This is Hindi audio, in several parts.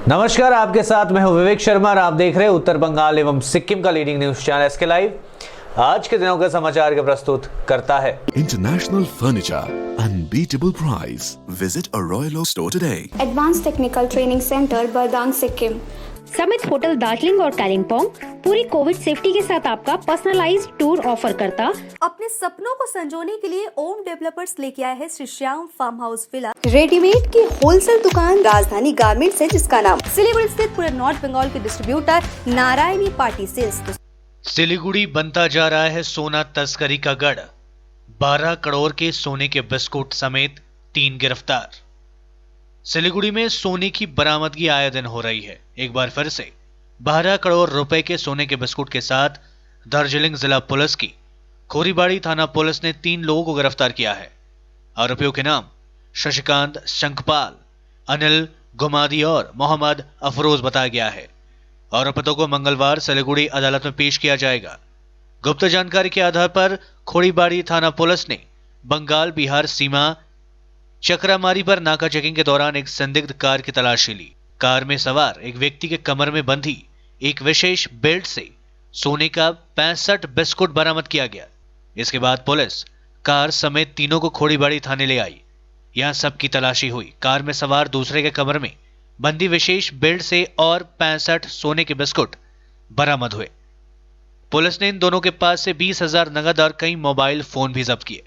नमस्कार, आपके साथ मैं हूं विवेक शर्मा और आप देख रहे हैं उत्तर बंगाल एवं सिक्किम का leading news channel SK live. आज के दिनों के समाचार के प्रस्तुत करता है international furniture, unbeatable price. Visit a royal oak store today. Advance technical training centre Bardang Sikkim. Summit hotel Darjeeling और कालिम्पोंग पूरी कोविड सेफ्टी के साथ आपका पर्सनलाइज्ड टूर ऑफर करता। अपने सपनों को संजोने के लिए ओम डेवलपर्स लेके आया है Shri Shyam farm house villa. Readymade की होलसेल दुकान राजधानी गारमेंट्स है, जिसका नाम सिलीगुड़ी स्थित पूरे नॉर्थ बंगाल के distributor Narayani party sales. Siliguri बनता जा रहा है सोना तस्करी का गढ़। 12 करोड़ के सोने के बिस्कुट समेत 3 गिरफ्तार। सिलीगुड़ी में सोने की बरामदगी आए दिन हो रही है। एक बार फिर से 12 करोड़ रुपए के सोने के बिस्कुट के साथ दार्जिलिंग जिला पुलिस की खोरीबाड़ी थाना पुलिस ने 3 लोगों को गिरफ्तार किया है। आरोपियों के नाम शशिकांत शंखपाल, अनिल गुमादी और मोहम्मद अफरोज बताया गया है। आरोपितों को मंगलवार सिलीगुड़ी अदालत में पेश किया जाएगा। गुप्त जानकारी के आधार पर खोरीबाड़ी थाना पुलिस ने बंगाल बिहार सीमा चक्रामारी पर नाका चेकिंग के दौरान एक संदिग्ध कार की तलाशी ली। कार में सवार एक व्यक्ति के कमर में बंधी एक विशेष बेल्ट से सोने का 65 बिस्कुट बरामद किया गया। इसके बाद पुलिस कार समेत तीनों को खोरीबाड़ी थाने ले आई। यहां सबकी तलाशी हुई। कार में सवार दूसरे के कमर में बंदी विशेष बेल्ट से और 65 सोने के बिस्कुट बरामद हुए। पुलिस ने इन दोनों के पास से 20,000 नगद और कई मोबाइल फोन भी जब्त किए।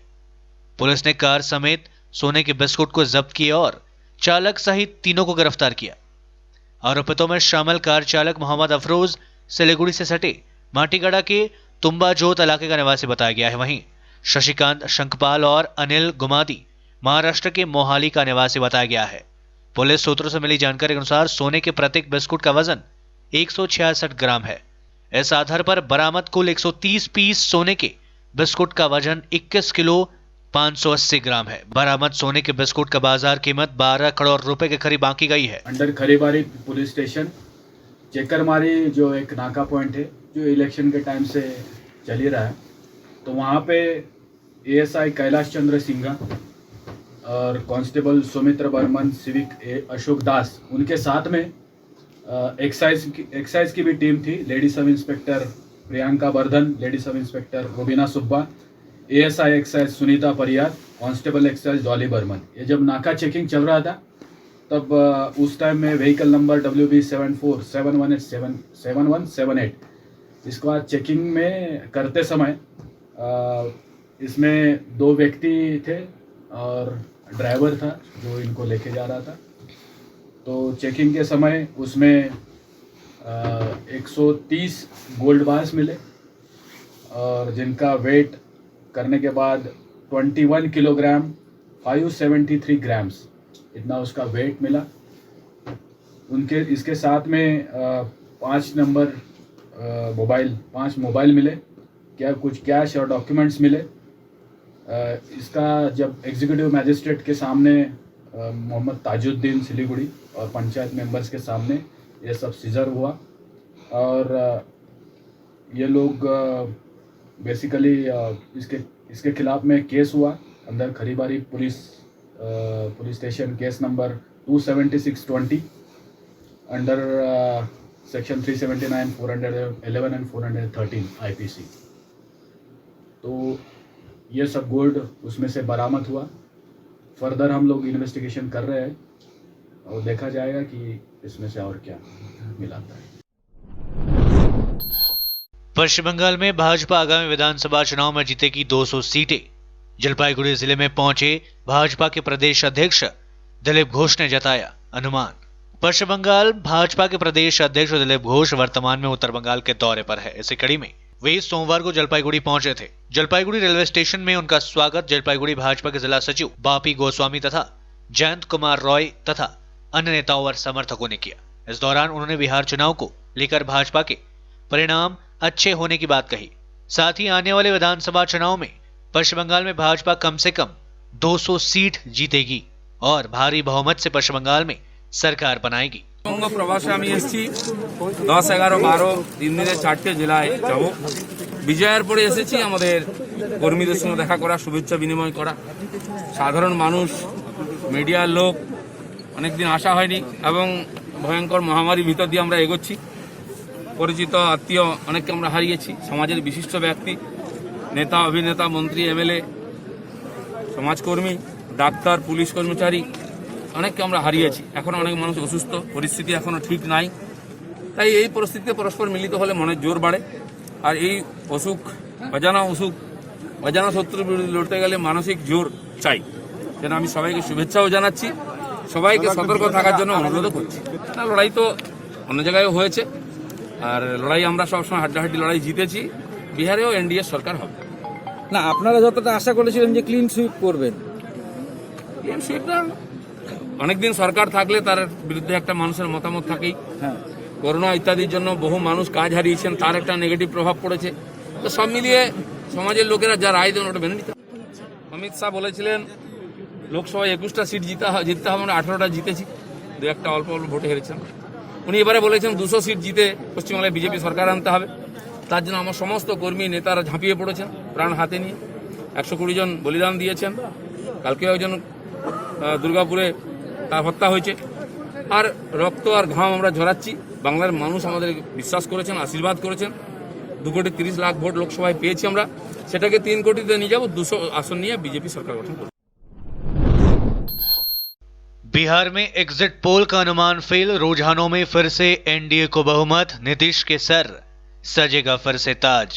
पुलिस ने कार समेत सोने के बिस्कुट को जब्त किया और चालक सहित तीनों को गिरफ्तार किया। आरोपितों में शामिल कार चालक मोहम्मद अफरोज सिलीगुड़ी से सटे माटीगढ़ा के तुम्बाजोत इलाके का निवासी बताया गया है। वहीं शशिकांत शंखपाल और अनिल गुमादी महाराष्ट्र के मोहाली का निवासी बताया गया है। पुलिस सूत्रों से मिली जानकारी के अनुसार सोने के प्रत्येक बिस्कुट का वजन 166 ग्राम है। इस आधार पर बरामद कुल 130 पीस सोने के बिस्कुट का वजन 21 किलो 580 ग्राम है। बरामद सोने के बिस्कुट का बाजार कीमत 12 करोड़ रुपए के करीब आंकी गई है। अंडर खरीबारी पुलिस स्टेशन चेकरमारी जो एक नाका पॉइंट है, जो इलेक्शन के टाइम से चल ही रहा है, तो वहाँ पे एएसआई कैलाश चंद्र सिंघा और कांस्टेबल सुमित्र बर्मन, सिविक अशोक दास, उनके साथ में एक्साइज की भी टीम थी। Lady sub inspector Priyanka Vardhan, lady sub inspector Rubina Subba, ASI excise Sunita Pariyar, constable excise Dolly Burman. ये जब नाका चेकिंग चल रहा था तब उस टाइम में व्हीकल नंबर WB747178 इसके बाद चेकिंग में करते समय इसमें 2 व्यक्ति थे और ड्राइवर था जो इनको लेके जा रहा था। तो चेकिंग के समय उसमें 130 गोल्ड बार्स मिले और जिनका वेट करने के बाद 21 किलोग्राम 573 ग्राम्स इतना उसका वेट मिला। उनके इसके साथ में 5 मोबाइल मिले, कुछ कैश और डॉक्यूमेंट्स मिले। इसका जब एग्जीक्यूटिव मैजिस्ट्रेट के सामने मोहम्मद ताजुद्दीन सिलीगुड़ी और पंचायत मेंबर्स के सामने ये सब सीजर हुआ और ये लोग बेसिकली इसके खिलाफ में केस हुआ अंदर Kharibari police station, case number 27620 under section 379, 411 and 413 IPC। तो ये सब गोल्ड उसमें से बरामद हुआ। फर्दर हम लोग इन्वेस्टिगेशन कर रहे हैं और देखा जाएगा कि इसमें से और क्या मिलाता है। पश्चिम बंगाल में भाजपा आगामी विधानसभा चुनाव में जीतेगी 200 सीटें। जलपाईगुड़ी जिले में पहुंचे भाजपा के प्रदेश अध्यक्ष दिलीप घोष ने जताया अनुमान। पश्चिम बंगाल भाजपा के प्रदेश अध्यक्ष दिलीप घोष वर्तमान में उत्तर बंगाल के दौरे पर है। इसी कड़ी में वे सोमवार को जलपाईगुड़ी पहुंचे थे। जलपाईगुड़ी रेलवे स्टेशन में उनका स्वागत जलपाईगुड़ी भाजपा के जिला सचिव बापी गोस्वामी तथा जयंत कुमार रॉय तथा अन्य नेताओं और समर्थकों ने किया। इस दौरान उन्होंने बिहार चुनाव को लेकर भाजपा के परिणाम अच्छे होने की बात कही। साथ ही आने वाले विधानसभा चुनाव में पश्चिम बंगाल में भाजपा कम से कम 200 सीट जीतेगी और भारी बहुमत से पश्चिम बंगाल में सरकार बनाएगी। प्रवासे আমি এসেছি 10, 11, 12 3 দিনে 4টে জেলায় যাব। বিজয়ের পরে এসেছি আমাদের কর্মীদের সঙ্গে দেখা করা, শুভেচ্ছা বিনিময় করা। সাধারণ মানুষ, মিডিয়ার লোক অনেকদিন আসা হয়নি এবং ভয়ঙ্কর মহামারীর ভিতর দিয়ে আমরা এগোচ্ছি। পরিচিত আত্মীয় অনেককে আমরা হারিয়েছি, সমাজের বিশিষ্ট ব্যক্তি, নেতা, অভিনেতা, মন্ত্রী, এমএলএ, সমাজকর্মী, ডাক্তার, পুলিশ কর্মচারী অনেককে আমরা হারিয়েছি। এখনো অনেক মানুষ অসুস্থ, পরিস্থিতি এখনো ঠিক নাই। তাই এই পরিস্থিতিতে পরস্পর মিলিত হলে মনের জোর বাড়ে। আর এই অজানা শত্রুর বিরুদ্ধে লড়তে গেলে মানসিক জোর চাই। যেন আমি সবাইকে শুভেচ্ছাও জানাচ্ছি, সবাইকে সতর্ক থাকার জন্য অনুরোধ করছি। না, লড়াই তো অন্য জায়গায়ও হয়েছে, আর লড়াই আমরা সবসময় হাড্ডাহাড্ডি লড়াই জিতেছি। বিহারেও এনডিএ সরকার হবে। না, আপনারা যতটা আশা করেছিলেন যে ক্লিন সুইপ করবেন, ক্লিন সুইপটা অনেকদিন সরকার থাকলে তার বিরুদ্ধে একটা মানুষের মতামত থাকেই। হ্যাঁ, করোনা ইত্যাদির জন্য বহু মানুষ কাজ হারিয়েছেন, তার একটা নেগেটিভ প্রভাব পড়েছে। তো সব মিলিয়ে সমাজের লোকেরা যা রায় দেন ওটা মেনে নিতে। অমিত শাহ বলেছিলেন লোকসভায় 21টা সিট জিততে হবে, আমরা 18টা জিতেছি, দু একটা অল্প অল্প ভোটে হেরেছেন। উনি এবারে বলেছেন 200 সিট জিতে পশ্চিমবাংলায় বিজেপি সরকার আনতে হবে। তার জন্য আমার সমস্ত কর্মী নেতারা ঝাঁপিয়ে পড়েছেন প্রাণ হাতে নিয়ে। 120 জন বলিদান দিয়েছেন। কালকেও একজন দুর্গাপুরে তার হত্যা হয়েছে। আর রক্ত আর ঘাম আমরা ঝরাচ্ছি। বাংলার মানুষ আমাদের বিশ্বাস করেছেন, আশীর্বাদ করেছেন। 2,30,00,000 ভোট লোকসভায় পেয়েছি আমরা, সেটাকে 3 কোটিতে নিয়ে যাব। 200 আসন নিয়ে বিজেপি সরকার গঠন করব। बिहार में एग्जिट पोल का अनुमान फेल, रुझानों में फिर से एनडीए को बहुमत, नीतीश के सर सजेगा फिर से ताज।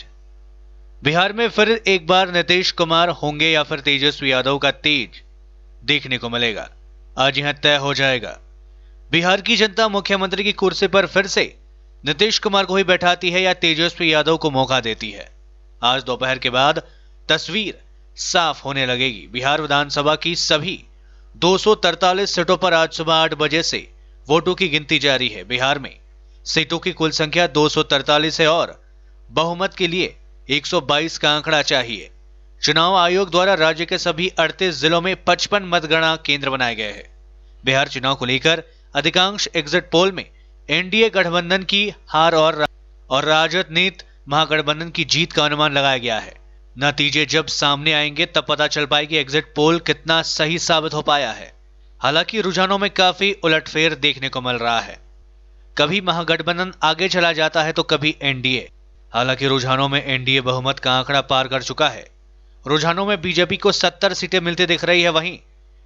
बिहार में फिर एक बार नीतीश कुमार होंगे या फिर तेजस्वी यादव का तेज देखने को मिलेगा। आज यहां तय हो जाएगा। बिहार की जनता मुख्यमंत्री की कुर्सी पर फिर से नीतीश कुमार को ही बैठाती है या तेजस्वी यादव को मौका देती है। आज दोपहर के बाद तस्वीर साफ होने लगेगी। बिहार विधानसभा की सभी 243 सीटों पर आज सुबह 8 बजे से वोटों की गिनती जारी है। बिहार में सीटों की कुल संख्या 243 है और बहुमत के लिए 122 का आंकड़ा चाहिए। चुनाव आयोग द्वारा राज्य के सभी 38 जिलों में 55 मतगणना केंद्र बनाए गए हैं। बिहार चुनाव को लेकर अधिकांश एग्जिट पोल में एनडीए गठबंधन की हार और राजद नीत महागठबंधन की जीत का अनुमान लगाया गया है। नतीजे जब सामने आएंगे तब पता चल पाएगी एग्जिट पोल कितना सही साबित हो पाया है। हालांकि रुझानों में काफी उलटफेर देखने को मिल रहा है। कभी महागठबंधन आगे चला जाता है तो कभी एनडीए। हालांकि रुझानों में एनडीए बहुमत का आंकड़ा पार कर चुका है। रुझानों में बीजेपी को 70 सीटें मिलती दिख रही है, वहीं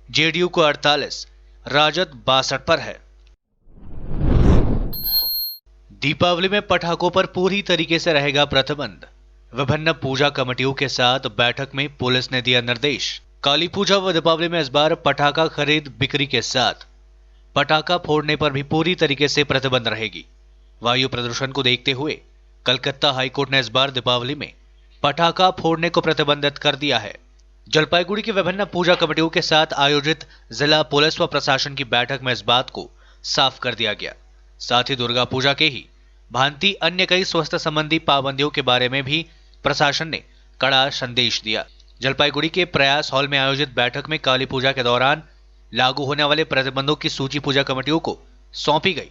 जेडीयू को 48, राजद 62 पर है। दीपावली में पटाखों पर पूरी तरीके से रहेगा प्रतिबंध। विभिन्न पूजा कमेटियों के साथ बैठक में पुलिस ने दिया निर्देश। काली पूजा व दीपावली में इस बार पटाखा खरीद बिक्री के साथ पटाखा फोड़ने पर भी पूरी तरीके से प्रतिबंध रहेगी। वायु प्रदूषण को देखते हुए कलकत्ता हाईकोर्ट ने इस बार दीपावली में पटाखा फोड़ने को प्रतिबंधित कर दिया है। जलपाईगुड़ी की विभिन्न पूजा कमेटियों के साथ आयोजित जिला पुलिस व प्रशासन की बैठक में इस बात को साफ कर दिया गया। साथ ही दुर्गा पूजा के ही भांति अन्य कई स्वास्थ्य संबंधी पाबंदियों के बारे में भी प्रशासन ने कड़ा संदेश दिया। जलपाईगुड़ी के प्रयास हॉल में आयोजित बैठक में काली पूजा के दौरान लागू होने वाले प्रतिबंधों की सूची पूजा कमेटियों को सौंपी गई।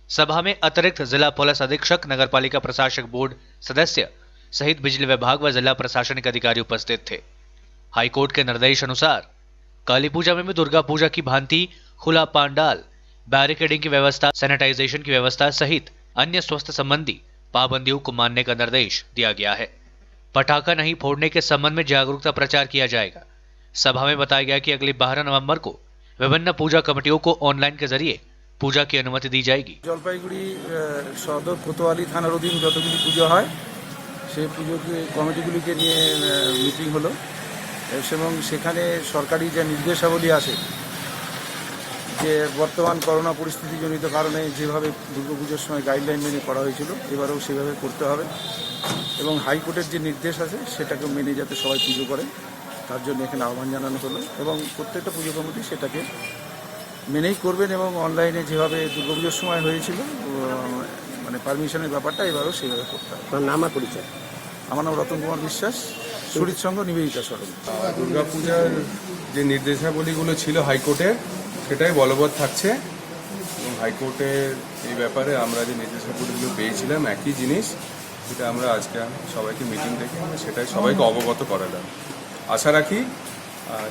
सभा में अतिरिक्त जिला पुलिस अधीक्षक, नगरपालिका प्रशासक बोर्ड सदस्य सहित बिजली विभाग व जिला प्रशासनिक अधिकारी उपस्थित थे। हाईकोर्ट के निर्देश अनुसार काली पूजा में भी दुर्गा पूजा की भांति खुला पांडाल, बैरिकेडिंग की व्यवस्था, सैनिटाइजेशन की व्यवस्था सहित अन्य स्वास्थ्य संबंधी पाबंदियों को मानने का निर्देश दिया गया है। पटाखा नहीं फोड़ने के संबंध में जागरूकता प्रचार किया जाएगा। सभा में बताया गया कि अगली 12 नवंबर को विभिन्न पूजा कमेटियों को ऑनलाइन के जरिए पूजा की अनुमति दी जाएगी। জলপাইগুড়ি সদর কোতোয়ালি থানার অধীন যতগুলি পুজো হয় সেই পুজো কমিটিগুলিকে নিয়ে মিটিং হলো এবং সেখানে সরকারি যে নির্দেশাবলী আছে যে বর্তমান করোনা পরিস্থিতিজনিত কারণে যেভাবে দুর্গাপুজোর সময় গাইডলাইন মেনে করা হয়েছিল এবারেও সেভাবে করতে হবে এবং হাইকোর্টের যে নির্দেশ আছে সেটাকে মেনে যাতে সবাই পুজো করে তার জন্য এখানে আহ্বান জানানো হলো এবং প্রত্যেকটা পুজো কমিটি সেটাকে মেনেই করবেন এবং অনলাইনে যেভাবে দুর্গাপুজোর সময় হয়েছিল মানে পারমিশনের ব্যাপারটা এবারও সেভাবে করতে হবে। নাম আর পরিচয়? আমার নাম রতন কুমার বিশ্বাস, শরীর সংঘ নিবেদিতা সরণ। দুর্গাপূজার যে নির্দেশাবলীগুলো ছিল হাইকোর্টের সেটাই বলবৎ থাকছে এবং হাইকোর্টের এই ব্যাপারে আমরা যে নির্দেশাবলীগুলো পেয়েছিলাম একই জিনিস, সেটা আমরা আজকে সবাইকে মিটিং ডেকে সেটাই সবাইকে অবগত করালাম। আশা রাখি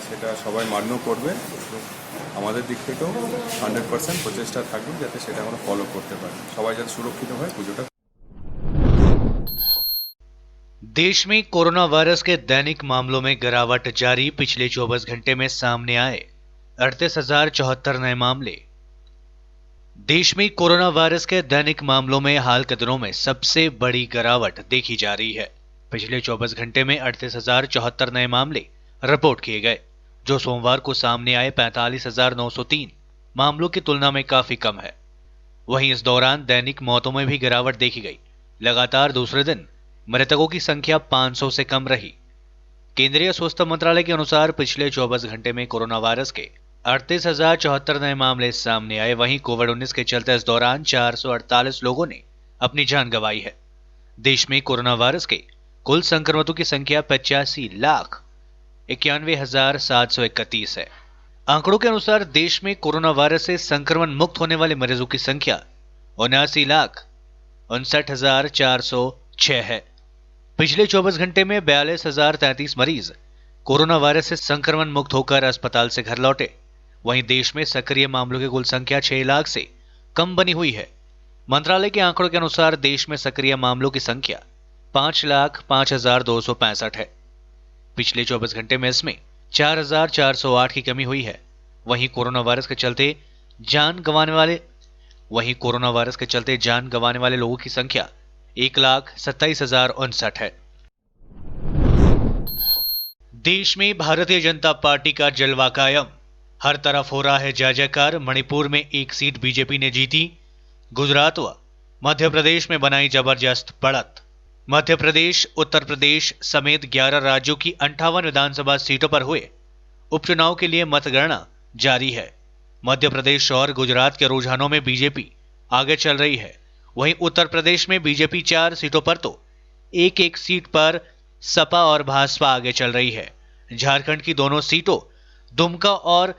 সেটা সবাই মান্য করবে। আমাদের দিক থেকেও 100% প্রচেষ্টা থাকবে যাতে সেটা আমরা ফলো করতে পারি, সবাই যাতে সুরক্ষিত হয় পুজোটা। देश में कोरोना वायरस के दैनिक मामलों में गिरावट जारी, पिछले 24 घंटे में सामने आए 38,074 नए मामले। देश में कोरोना वायरस के दैनिक मामलों में हाल के दिनों में सबसे बड़ी गिरावट देखी जा रही है। पिछले 24 घंटे में 38,074 नए मामले रिपोर्ट किए गए, जो सोमवार को सामने आए 45,903 मामलों की तुलना में काफी कम है। वहीं इस दौरान दैनिक मौतों में भी गिरावट देखी गई। लगातार दूसरे दिन मृतकों की संख्या 500 से कम रही। केंद्रीय स्वास्थ्य मंत्रालय के अनुसार पिछले 24 घंटे में कोरोना वायरस के 38,074 नए मामले सामने आए। वहीं कोविड-19 के चलते इस दौरान 448 लोगों ने अपनी जान गंवाई है। देश में कोरोना वायरस के कुल संक्रमितों की संख्या 85,91,731 है। आंकड़ों के अनुसार देश में कोरोना वायरस से संक्रमण मुक्त होने वाले मरीजों की संख्या 79,59,406 है। पिछले 24 घंटे में 42,033 मरीज कोरोना वायरस से संक्रमण मुक्त होकर अस्पताल से घर लौटे। वहीं देश में सक्रिय मामलों की कुल संख्या 6 लाख से कम बनी हुई है। मंत्रालय के आंकड़ों के अनुसार देश में सक्रिय मामलों की संख्या 5,05,265 है। पिछले 24 घंटे में इसमें 4,408 की कमी हुई है। वहीं कोरोना वायरस के चलते जान गंवाने वाले लोगों की संख्या 1,27,059 है। देश में भारतीय जनता पार्टी का जलवा कायम, हर तरफ हो रहा है जय जयकार। मणिपुर में एक सीट बीजेपी ने जीती। गुजरात व मध्य प्रदेश में बनाई जबरदस्त बढ़त। मध्य प्रदेश, उत्तर प्रदेश समेत 11 राज्यों की 58 विधानसभा सीटों पर हुए उपचुनाव के लिए मतगणना जारी है। मध्य प्रदेश और गुजरात के रुझानों में बीजेपी आगे चल रही है। वहीं उत्तर प्रदेश में बीजेपी 4 सीटों पर तो एक सीट पर सपा और भाजपा आगे चल रही है। झारखंड की दोनों सीटों दुमका और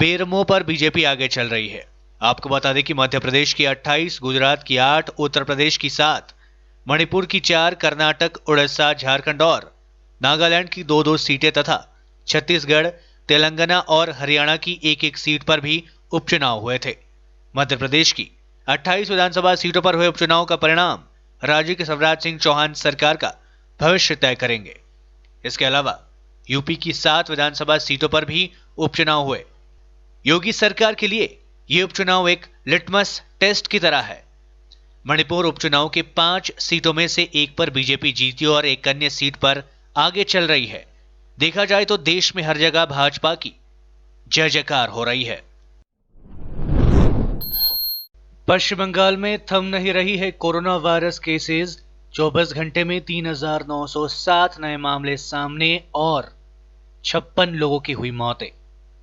बेरमो पर बीजेपी आगे चल रही है। आपको बता दें कि मध्य प्रदेश की 28, गुजरात की 8, उत्तर प्रदेश की 7, मणिपुर की 4, कर्नाटक, उड़ीसा, झारखंड और नागालैंड की 2-2 सीटें तथा छत्तीसगढ़, तेलंगाना और हरियाणा की 1-1 सीट पर भी उपचुनाव हुए थे। मध्य प्रदेश की 28 विधानसभा सीटों पर हुए उपचुनाव का परिणाम राज्य के शिवराज सिंह चौहान सरकार का भविष्य तय करेंगे। इसके अलावा यूपी की 7 विधानसभा सीटों पर भी उपचुनाव हुए। योगी सरकार के लिए ये उपचुनाव एक लिटमस टेस्ट की तरह है। मणिपुर उपचुनाव के 5 सीटों में से 1 पर बीजेपी जीती और एक अन्य सीट पर आगे चल रही है। देखा जाए तो देश में हर जगह भाजपा की जय जयकार हो रही है। पश्चिम बंगाल में थम नहीं रही है कोरोना वायरस केसेस। 24 घंटे में 3,907 नए मामले सामने और 56 लोगों की हुई मौतें।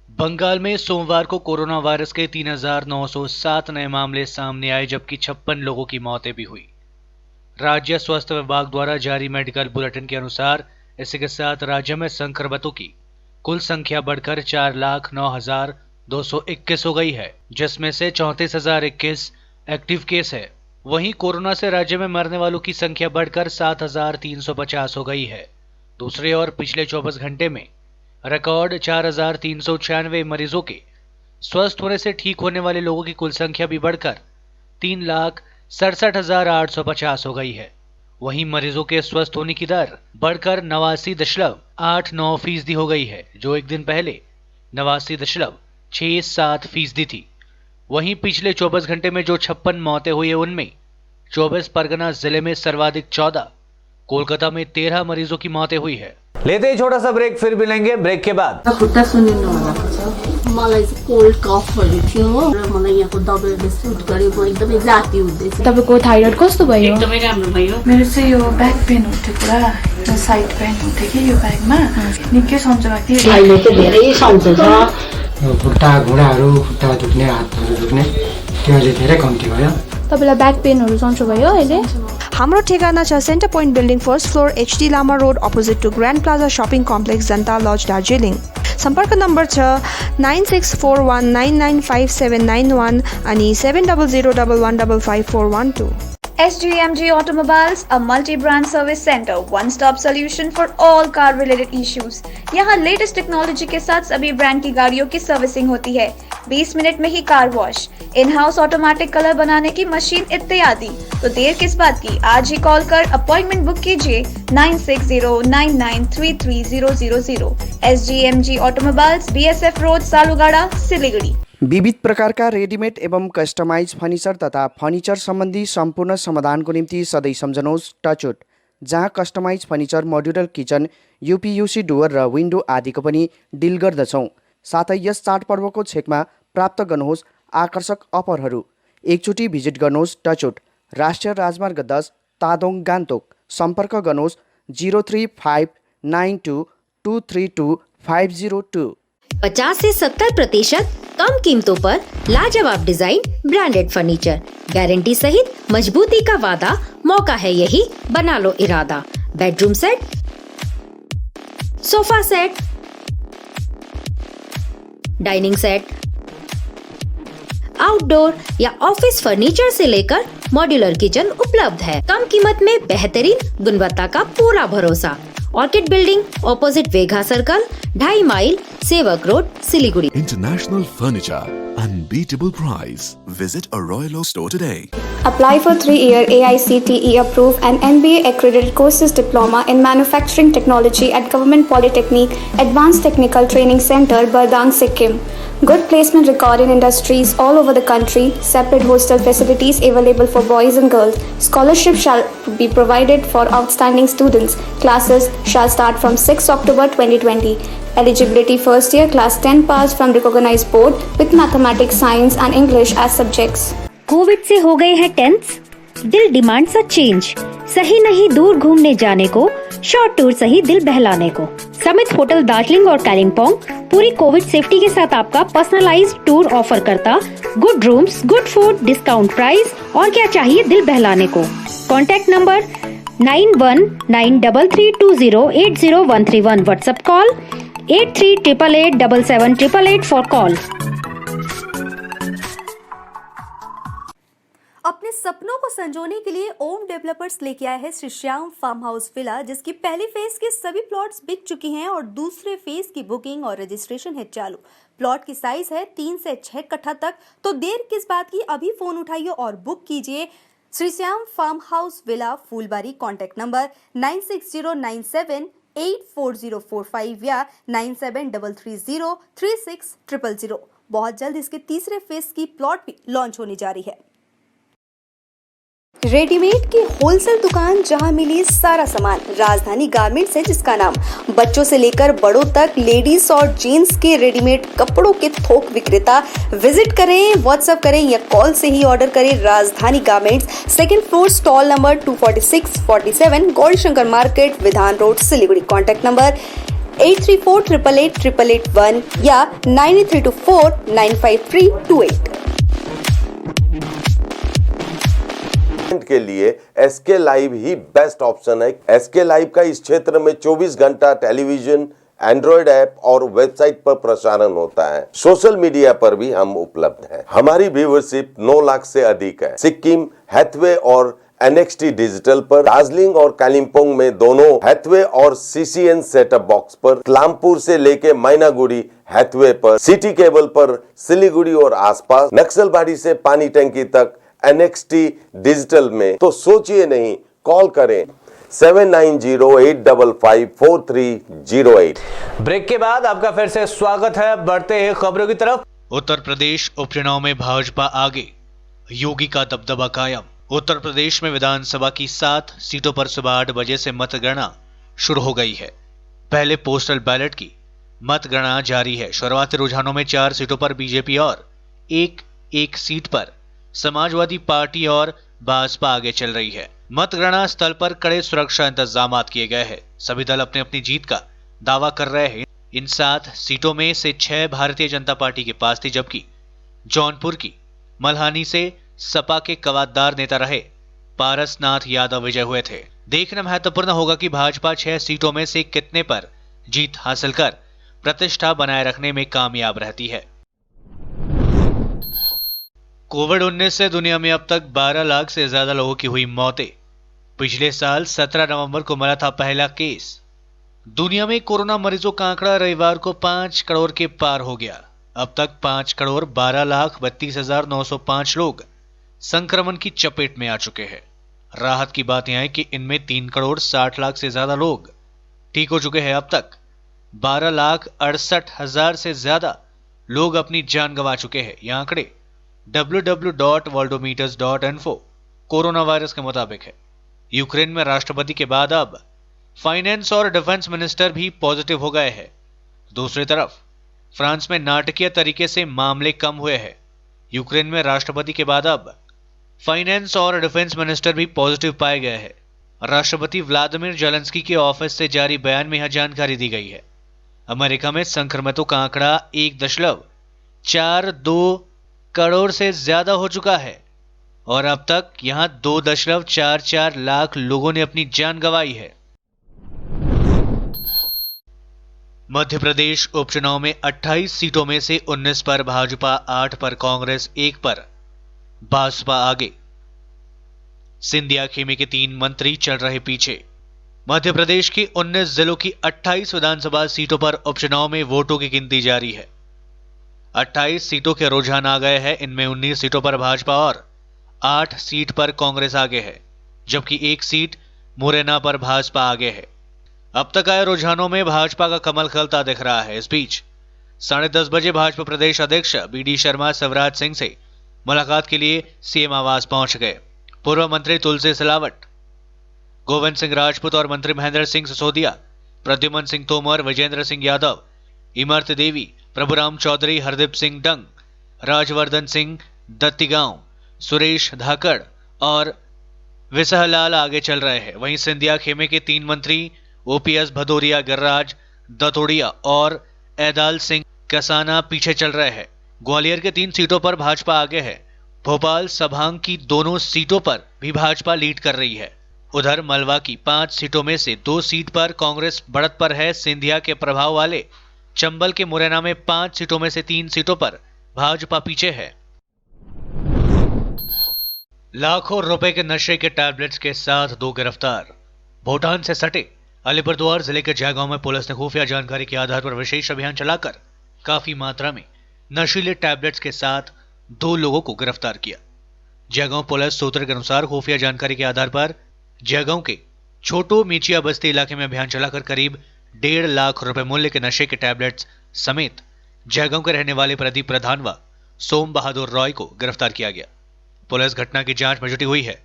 बंगाल में सोमवार को कोरोना वायरस के 3,907 नए मामले सामने आए, जबकि 56 लोगों की मौतें भी हुई। राज्य स्वास्थ्य विभाग द्वारा जारी मेडिकल बुलेटिन के अनुसार इसी के साथ राज्य में संक्रमितों की कुल संख्या बढ़कर 4,09,221 हो गई है, जिसमें से 34,021 एक्टिव केस है। वहीं कोरोना से राज्य में मरने वालों की संख्या बढ़कर 7,350 हो गई है। दूसरी ओर पिछले 24 घंटे में रिकॉर्ड 4,396 मरीजों के स्वस्थ होने से ठीक होने वाले लोगों की कुल संख्या भी बढ़कर 3,67,850 हो गई है। वहीं मरीजों के स्वस्थ होने की दर बढ़कर 89.89% हो गई है, जो एक दिन पहले 89.67% थी। वहीं पिछले 24 घंटे में जो 56 मौतें हुई है, उनमें 24 परगना जिले में सर्वाधिक 14, कोलकाता में 13 मरीजों की मौतें हुई है। लेते ही छोटा सा ब्रेक, फिर मिलेंगे ब्रेक के बाद। मलाई कोल्ड कफहरू थियो र मलाई यहाँको दबाईले सुट गर्यो। म एकदमै जाति हुँदैछ। तपाईको थाइरोइड कस्तो भयो? एकदमै राम्रो भयो। मेरो चाहिँ यो ब्याक पेन हुन्थ्यो, पुरा साइड पेन हुन्थ्यो कि यो ब्याकमा, निकै सन्चो लाग्थ्यो। अहिले चाहिँ धेरै सन्चो छ। खुट्टा घुँडाहरू, खुट्टा दुख्ने, हातहरू दुख्ने त्यो अहिले धेरै कम्ती भयो। तपाईलाई ब्याक पेनहरू सन्चो भयो अहिले? हाम्रो ठेगाना छ centre point building first floor HD Lama road opposite to grand plaza shopping complex Janata lodge Darjeeling. सम्पर्क नम्बर छ 9641995791 अनि 7001155412। SGMG Automobiles, a multi-brand service center, one-stop solution for all car-related issues. यहाँ लेटेस्ट टेक्नोलॉजी के साथ सभी ब्रांड की गाड़ियों की सर्विसिंग होती है। 20 मिनट में ही car wash, in house automatic colour बनाने की मशीन इत्यादि। तो देर किस बात की, आज ही कॉल कर अपॉइंटमेंट बुक कीजिए 9609933000। SGMG Automobiles, BSF road, Salugara, Siliguri. विविध प्रकारका रेडिमेड एवं कस्टमाइज फर्निचर तथा फर्निचर सम्बन्धी सम्पूर्ण समाधानको निम्ति सधैँ सम्झनुहोस् टचवुड, जहाँ customize furniture, modular kitchen, UPVC door र विन्डो आदिको पनि डिल गर्दछौँ। साथै यस चाडपर्वको छेकमा प्राप्त गर्नुहोस् आकर्षक अफरहरू। एकचोटि भिजिट गर्नुहोस् टचवुड, राष्ट्रिय राजमार्ग 10, तादोङ, गान्तोक। सम्पर्क गर्नुहोस् 035922322502। 50 से 70% कम कीमतों पर लाजवाब डिजाइन, ब्रांडेड फर्नीचर, गारंटी सहित मजबूती का वादा। मौका है यही, बना लो इरादा। Bedroom set, sofa set, dining set, outdoor या ऑफिस फर्नीचर से लेकर मॉड्यूलर किचन उपलब्ध है। कम कीमत में बेहतरीन गुणवत्ता का पूरा भरोसा। Orchid building, opposite Vega circle, 2.5 mile, Sevoke road, Siliguri. International Furniture, unbeatable price. Visit a Royal Oak store today. Apply for 3-year AICTE approved and MBA accredited courses diploma in manufacturing technology at Government Polytechnic Advanced Technical Training Center, Bardang, Sikkim. Good placement record in industries all over the country. Separate hostel facilities available for boys and girls. Scholarship shall be provided for outstanding students. Classes shall start from 6 October 2020. Eligibility: first year, class 10 pass from recognized board with mathematics, science and English as subjects. Covid से हो गए हैं टेंस, दिल डिमांड सा चेंज। सही नहीं दूर घूमने जाने को, शॉर्ट टूर सही दिल बहलाने को। समित होटल दार्जिलिंग और कालिम्पोंग पूरी कोविड सेफ्टी के साथ आपका पर्सनलाइज्ड टूर ऑफर करता। Good rooms, good food, discount price और क्या चाहिए दिल बहलाने को। Contact number 919332080131। WhatsApp call 8388877888 for call. अपने सपनों को संजोने के लिए ओम डेवलपर्स लेके आया है Shri Shyam farm house villa, जिसकी पहली फेज के सभी प्लॉट्स बिक चुकी हैं और दूसरे फेज की बुकिंग और रजिस्ट्रेशन है चालू। प्लॉट की साइज है 3 से 6 कट्ठा तक। तो देर किस बात की, अभी फोन उठाइए और बुक कीजिए Shri Shyam farm house villa, Phulbari. Contact number 9609784045 या 9733036000। बहुत जल्द इसके तीसरे फेज की प्लॉट भी लॉन्च होने जा रही है। रेडीमेड की होलसेल दुकान, जहां मिली सारा सामान। राजधानी गारमेंट्स है जिसका नाम। बच्चों से लेकर बड़ों तक लेडीज और जेंट्स के रेडीमेड कपड़ों के थोक विक्रेता। विजिट करें, व्हाट्सएप करें या कॉल से ही ऑर्डर करें। राजधानी garments, 2nd floor, stall number 246-47, Gaurishankar market, विधान रोड, सिलीगुड़ी। कॉन्टैक्ट नंबर 8348888881 या 9324955328। के लिए SK लाइव ही बेस्ट ऑप्शन है। SK लाइव का इस क्षेत्र में 24 घंटा टेलीविजन, एंड्रॉइड ऐप और वेबसाइट पर प्रसारण होता है। सोशल मीडिया पर भी हम उपलब्ध हैं। हमारी व्यूवरशिप 9 लाख से अधिक है। सिक्किम, हैथवे और NXT डिजिटल पर, दार्जिलिंग और कालिम्पोंग में दोनों हैथवे और CCN सेटअप बॉक्स पर, क्लामपुर से लेके मैनागुड़ी हैथवे पर, सिटी केबल पर, सिलीगुड़ी और आसपास, नक्सलबाड़ी से पानी टंकी तक NXT डिजिटल में। तो सोचिए नहीं, कॉल करें 7908554308। ब्रेक के बाद आपका फिर से स्वागत है। बढ़ते हैं खबरों की तरफ। उत्तर प्रदेश उपचुनाव में भाजपा आगे, योगी का दबदबा कायम। उत्तर प्रदेश में विधानसभा की 7 सीटों पर सुबह 8 बजे से मतगणना शुरू हो गई है। पहले पोस्टल बैलेट की मतगणना जारी है। शुरुआती रुझानों में 4 सीटों पर बीजेपी और एक सीट पर समाजवादी पार्टी और भाजपा आगे चल रही है। मतगणना स्थल पर कड़े सुरक्षा इंतजाम किए गए हैं। सभी दल अपने अपनी जीत का दावा कर रहे हैं। इन 7 सीटों में से 6 भारतीय जनता पार्टी के पास थी, जबकि जौनपुर की मल्हानी से सपा के कवाददार नेता रहे पारसनाथ यादव विजय हुए थे। देखना महत्वपूर्ण होगा कि भाजपा 6 सीटों में से कितने पर जीत हासिल कर प्रतिष्ठा बनाए रखने में कामयाब रहती है। कोविड-19 से दुनिया में अब तक 12 लाख से ज्यादा लोगों की हुई मौतें। पिछले साल 17 नवंबर को मिला था पहला केस। दुनिया में कोरोना मरीजों का आंकड़ा रविवार को 5 करोड़ के पार हो गया। अब तक 5 करोड़ 12 लाख 32,905 लोग संक्रमण की चपेट में आ चुके हैं। राहत की बात यह है कि इनमें 3 करोड़ 60 लाख से ज्यादा लोग ठीक हो चुके हैं। अब तक 12 लाख 68 हजार से ज्यादा लोग अपनी जान गंवा चुके हैं। यह आंकड़े www.worldometers.info कोरोना वायरस के मुताबिक है। यूक्रेन में राष्ट्रपति के बाद अब फाइनेंस और डिफेंस मिनिस्टर भी पॉजिटिव हो गए हैं। दूसरी तरफ फ्रांस में नाटकीय तरीके से मामले कम हुए हैं। यूक्रेन में राष्ट्रपति के बाद अब फाइनेंस और डिफेंस मिनिस्टर भी पॉजिटिव पाए गए हैं। राष्ट्रपति व्लादिमीर जेलेंस्की के ऑफिस से जारी बयान में यह जानकारी दी गई है। अमेरिका में संक्रमितों का आंकड़ा 1.42 करोड़ से ज्यादा हो चुका है और अब तक यहां 2.44 लाख लोगों ने अपनी जान गंवाई है। मध्य प्रदेश उपचुनाव में 28 सीटों में से 19 पर भाजपा, 8 पर कांग्रेस, 1 पर भाजपा आगे। सिंधिया खेमे के 3 मंत्री चल रहे पीछे। मध्य प्रदेश के 19 जिलों की 28 विधानसभा सीटों पर उपचुनाव में वोटों की गिनती जारी है। 28 सीटों के रुझान आ गए हैं। इनमें 19 सीटों पर भाजपा और 8 सीट पर कांग्रेस आगे है, जबकि 1 सीट मुरैना पर भाजपा आगे है। अब तक आए रुझानों में भाजपा का कमल खिलता दिख रहा है। इस बीच 10:30 बजे भाजपा प्रदेश अध्यक्ष BD शर्मा शिवराज सिंह से मुलाकात के लिए सीएम आवास पहुंच गए। पूर्व मंत्री तुलसी सिलावट, गोविंद सिंह राजपूत और मंत्री महेंद्र सिंह सिसोदिया, प्रद्युमन सिंह तोमर, विजेंद्र सिंह यादव, इमरत देवी, प्रभुराम चौधरी, हरदीप सिंह डंग, राजवर्धन सिंह दत्तीगांव, सुरेश धाकड़ और विसहलाल आगे चल रहे हैं। वहीं सिंधिया खेमे के 3 मंत्री OPS भदौरिया, गिरिराज दतोड़िया और ऐदाल सिंह कसाना पीछे चल रहे हैं। ग्वालियर के 3 सीटों पर भाजपा आगे है। भोपाल सभांग की दोनों सीटों पर भी भाजपा लीड कर रही है। उधर मलवा की 5 सीटों में से 2 सीट पर कांग्रेस बढ़त पर है। सिंधिया के प्रभाव वाले चंबल के मुरैना में 5 सीटों में से 3 सीटों पर भाजपा पीछे है। लाखों रुपए के नशे के टैबलेट्स के साथ 2 गिरफ्तार। भूटान से सटे अलीपुरद्वार जिले के जयगांव में पुलिस ने खुफिया जानकारी के आधार पर विशेष अभियान चलाकर काफी मात्रा में नशीले टैबलेट्स के साथ 2 लोगों को गिरफ्तार किया। जयगांव पुलिस सूत्र के अनुसार खुफिया जानकारी के आधार पर जयगांव के छोटो मीचिया बस्ती इलाके में अभियान चलाकर करीब 1.5 लाख रुपए मूल्य के नशे के टैबलेट्स समेत जयगांव के रहने वाले प्रदीप प्रधान व सोम बहादुर रॉय को गिरफ्तार किया गया। पुलिस घटना की जांच में जुटी हुई है।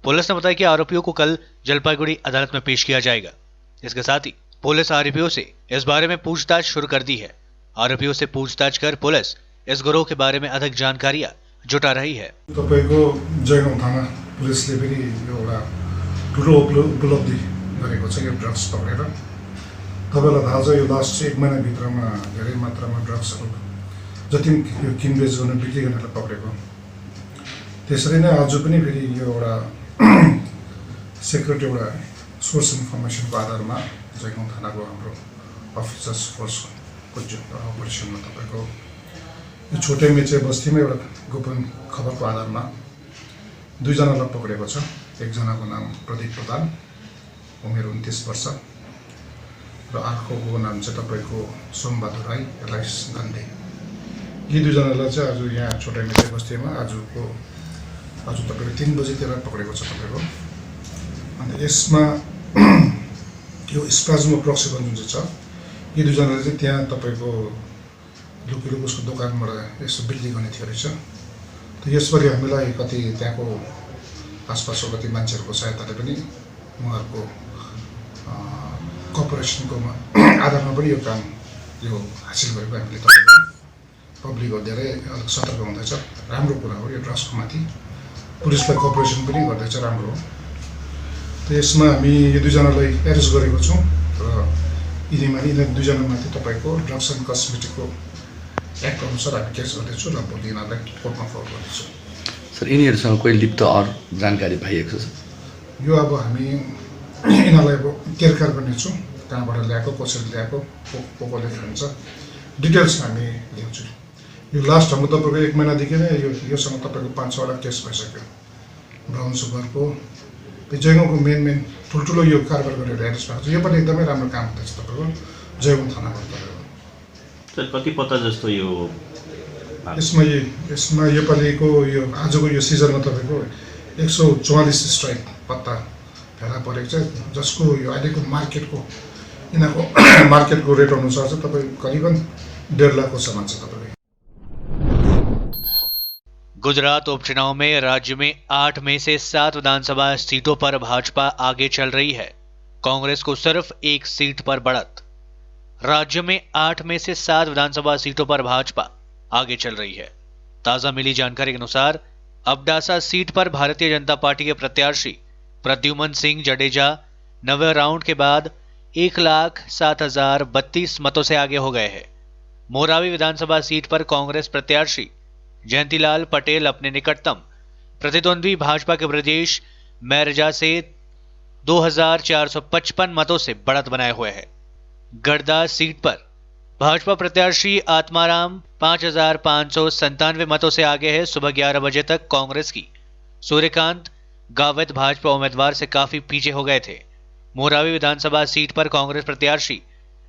पुलिस ने बताया कि आरोपियों को कल जलपाईगुड़ी अदालत में पेश किया जाएगा। इसके साथ ही पुलिस आरोपियों से इस बारे में पूछताछ शुरू कर दी है। आरोपियों से पूछताछ कर पुलिस इस गिरोह के बारे में अधिक जानकारियां जुटा रही है। जयगाउँ थाना पुलिसले पनि एउटा ठुलो उपलब्धि गरेको छ यो ड्रग्स पक्रेर। तपाईलाई थाहा छ यो लास्ट 1 महिनाभित्रमा धेरै मात्रामा ड्रग्सहरू जति यो किनबेच गर्न बिक्री गर्नेलाई पक्रेको। त्यसरी नै आज पनि फेरि यो एउटा सेक्रेट एउटा सोर्स इन्फर्मेसनको आधारमा जयगाउँ थानाको हाम्रो अफिसर्स फोर्सको अपरेसनमा तपाईँको यो छोटे मेचे बस्तीमा एउटा गोपन खबरको आधारमा 2 जनालाई पक्रेको छ। एकजनाको नाम प्रदीप प्रधान, उमेर 29 वर्ष र अर्कोको नाम चाहिँ तपाईँको सोमबहादुर राई, 21 गन्ते। यी 2 जनालाई चाहिँ आज यहाँ छोटे मेचे बस्तीमा आज तपाईँको 3 बजीतिर पक्रेको छ तपाईँको। अन्त यसमा यो स्प्लाज्मा प्रक्सिकन जुन चाहिँ छ, यी 2 जनाले चाहिँ त्यहाँ तपाईँको लुकी उसको दोकानबाट यसो बिक्री गर्ने थियो रहेछ। त यसरी हामीलाई कति त्यहाँको आसपासको कति मान्छेहरूको सहायताले पनि उहाँहरूको कोअपरेसनको आधारमा पनि यो काम यो हासिल गरेको हामीले तपाईँको पब्लिकहरू धेरै अलिक सतर्क हुँदैछ। राम्रो कुरा हो। यो ड्रग्सको माथि पुलिसलाई कोअपरेसन पनि गर्दैछ, राम्रो हो। त यसमा हामी यो 2 जनालाई एरेस्ट गरेको छौँ र यिनी 2 जनामाथि तपाईँको ड्रग्स एन्ड कस्मेटिकको एक्ट अनुसार हामी केस गर्दैछौँ र भोलि यिनीहरूलाई कोर्टमा फर्वर्ड गर्दैछौँ। सर, यिनीहरूसँग कोही लिप्त अरू जानकारी पाइएको छ? यो अब हामी यिनीहरूलाई अब केरकार गर्नेछौँ, कहाँबाट ल्याएको, कसरी ल्याएको, को कोले खान्छ, डिटेल्स हामी ल्याउँछौँ। यो लास्ट हाम्रो तपाईँको 1 महिनादेखि नै योसँग तपाईँको 5-6वटा केस भइसक्यो ब्राउन सुगरको जयगाउँको मेन ठुल्ठुलो यो कारबार गरेर एरेस्ट भएको छ। यो पनि एकदमै राम्रो काम हुँदैछ तपाईँको जयगाउँ थानामा तपाईँको। कति पत्ता जस्तो यो यसमा यो पालिको यो आजको यो सिजनमा तपाईँको 144 स्ट्राइक पत्ता फेला परेको छ, जसको यो अहिलेको यिनीहरूको मार्केटको रेट अनुसार चाहिँ तपाईँ करिबन 1.5 लाखको सामान छ तपाईँको। गुजरात उपचुनाव में राज्य में 8 में से 7 विधानसभा सीटों पर भाजपा आगे चल रही है। कांग्रेस को सिर्फ 1 सीट पर बढ़त। राज्य में 8 में से 7 विधानसभा सीटों पर भाजपा आगे चल रही है। ताजा मिली जानकारी के अनुसार अबडासा सीट पर भारतीय जनता पार्टी के प्रत्याशी प्रद्युमन सिंह जडेजा 90 राउंड के बाद 1,07,032 मतों से आगे हो गए हैं। मोरावी विधानसभा सीट पर कांग्रेस प्रत्याशी जयंतीलाल पटेल अपने निकटतम प्रतिद्वंद्वी भाजपा के ब्रजेश मैरजा से 2,455 मतों से बढ़त बनाए हुए हैं। गढ़दा सीट पर भाजपा प्रत्याशी आत्माराम 5,597 मतों से आगे है। सुबह 11 बजे तक कांग्रेस की सूर्यकांत गावित भाजपा उम्मीदवार से काफी पीछे हो गए थे। मोरावी विधानसभा सीट पर कांग्रेस प्रत्याशी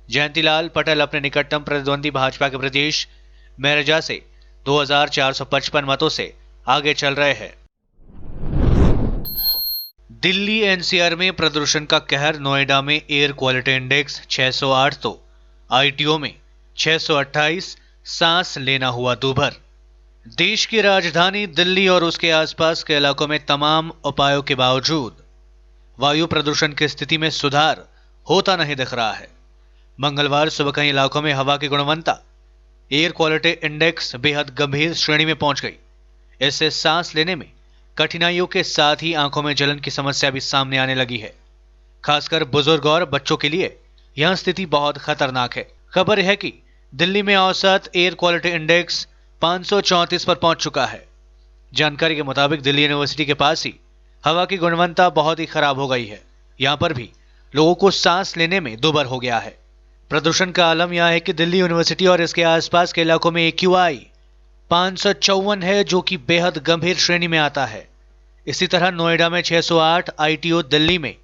जयंतीलाल पटेल अपने निकटतम प्रतिद्वंदी भाजपा के ब्रजेश मैरजा से 2,455 मतों से आगे चल रहे हैं। दिल्ली एनसीआर में प्रदूषण का कहर। नोएडा में एयर क्वालिटी इंडेक्स 608 तो आईटीओ में 628, सांस लेना हुआ दूभर। देश की राजधानी दिल्ली और उसके आसपास के इलाकों में तमाम उपायों के बावजूद वायु प्रदूषण की स्थिति में सुधार होता नहीं दिख रहा है। मंगलवार सुबह कई इलाकों में हवा की गुणवत्ता एयर क्वालिटी इंडेक्स बेहद गंभीर श्रेणी में पहुंच गई। इससे सांस लेने में कठिनाइयों के साथ ही आंखों में जलन की समस्या भी सामने आने लगी है। खासकर बुजुर्ग और बच्चों के लिए यह स्थिति बहुत खतरनाक है। खबर है कि दिल्ली में औसत एयर क्वालिटी इंडेक्स 534 पर पहुंच चुका है। जानकारी के मुताबिक दिल्ली यूनिवर्सिटी के पास ही हवा की गुणवत्ता बहुत ही खराब हो गई है। यहां पर भी लोगों को सांस लेने में दुभर हो गया है। प्रदूषण का आलम यह है कि दिल्ली यूनिवर्सिटी और इसके आसपास के इलाकों में AQI 554 है, जो कि बेहद गंभीर श्रेणी में आता है। इसी तरह नोएडा में 608, आईटीओ दिल्ली में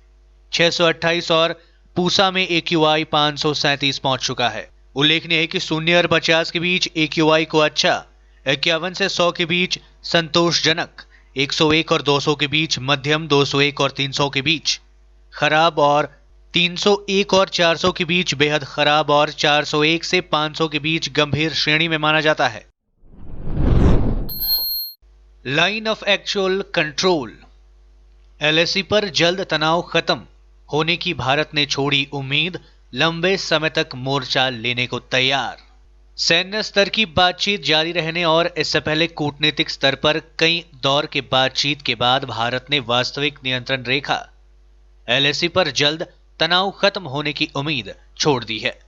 628 और पूसा में AQI 537 पहुंच चुका है। उल्लेखनीय है कि 0 और 50 के बीच AQI को अच्छा, 51 से 100 के बीच संतोषजनक, 101 और 200 के बीच मध्यम, 201 और 300 के बीच खराब और 301 और 400 के बीच बेहद खराब और 401 से 500 के बीच गंभीर श्रेणी में माना जाता है। Line of actual control. LAC पर जल्द तनाव खत्म होने की भारत ने छोड़ी उम्मीद। लंबे समय तक मोर्चा लेने को तैयार। सैन्य स्तर की बातचीत जारी रहने और इससे पहले कूटनीतिक स्तर पर कई दौर के बातचीत के बाद भारत ने वास्तविक नियंत्रण रेखा LAC पर जल्द तनाव खत्म होने की उम्मीद छोड़ दी है।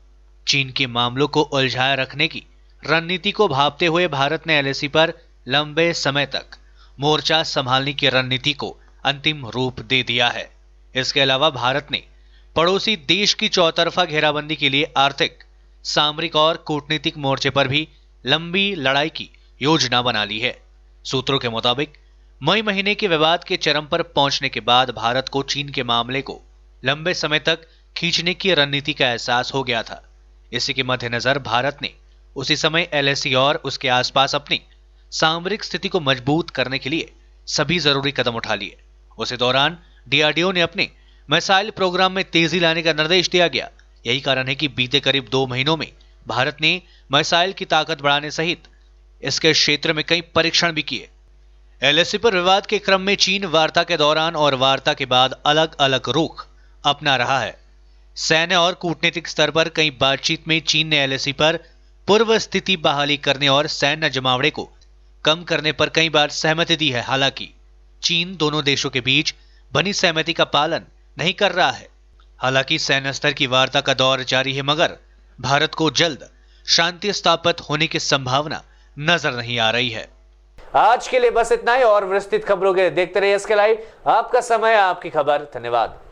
चीन के मामलों को उलझाए रखने की रणनीति को भांपते हुए भारत ने LAC पर लंबे समय तक मोर्चा संभालने की रणनीति को अंतिम रूप दे दिया है। इसके अलावा भारत ने पड़ोसी देश की चौतरफा घेराबंदी के लिए आर्थिक, सामरिक और कूटनीतिक मोर्चे पर भी लंबी लड़ाई की योजना बना ली है। सूत्रों के मुताबिक मई महीने के विवाद के चरम पर पहुंचने के बाद भारत को चीन के मामले को लंबे समय तक खींचने की रणनीति का एहसास हो गया था। इसी के मद्देनजर भारत ने उसी समय LAC और उसके आसपास अपनी सामरिक स्थिति को मजबूत करने के लिए सभी जरूरी कदम उठा लिए। उसी दौरान DRDO ने अपने मिसाइल प्रोग्राम में तेजी लाने का निर्देश दिया गया। यही कारण है कि बीते करीब 2 महीनों में भारत ने मिसाइल की ताकत बढ़ाने सहित इसके क्षेत्र में कई परीक्षण भी किए। LAC पर विवाद के क्रम में चीन वार्ता के दौरान और वार्ता के बाद अलग अलग रुख अपना रहा है। सैन्य और कूटनीतिक स्तर पर कई बातचीत में चीन ने LAC पर पूर्व स्थिति बहाली करने और सैन्य जमावड़े को कम करने पर कई बार सहमति दी है। हालांकि चीन दोनों देशों के बीच बनी सहमति का पालन नहीं कर रहा है। हालांकि सैन्य स्तर की वार्ता का दौर जारी है, मगर भारत को जल्द शांति स्थापित होने की संभावना नजर नहीं आ रही है। आज के लिए बस इतना ही और विस्तृत खबरों के लिए देखते रहिए SK लाइव। आपका समय, आपकी खबर। धन्यवाद।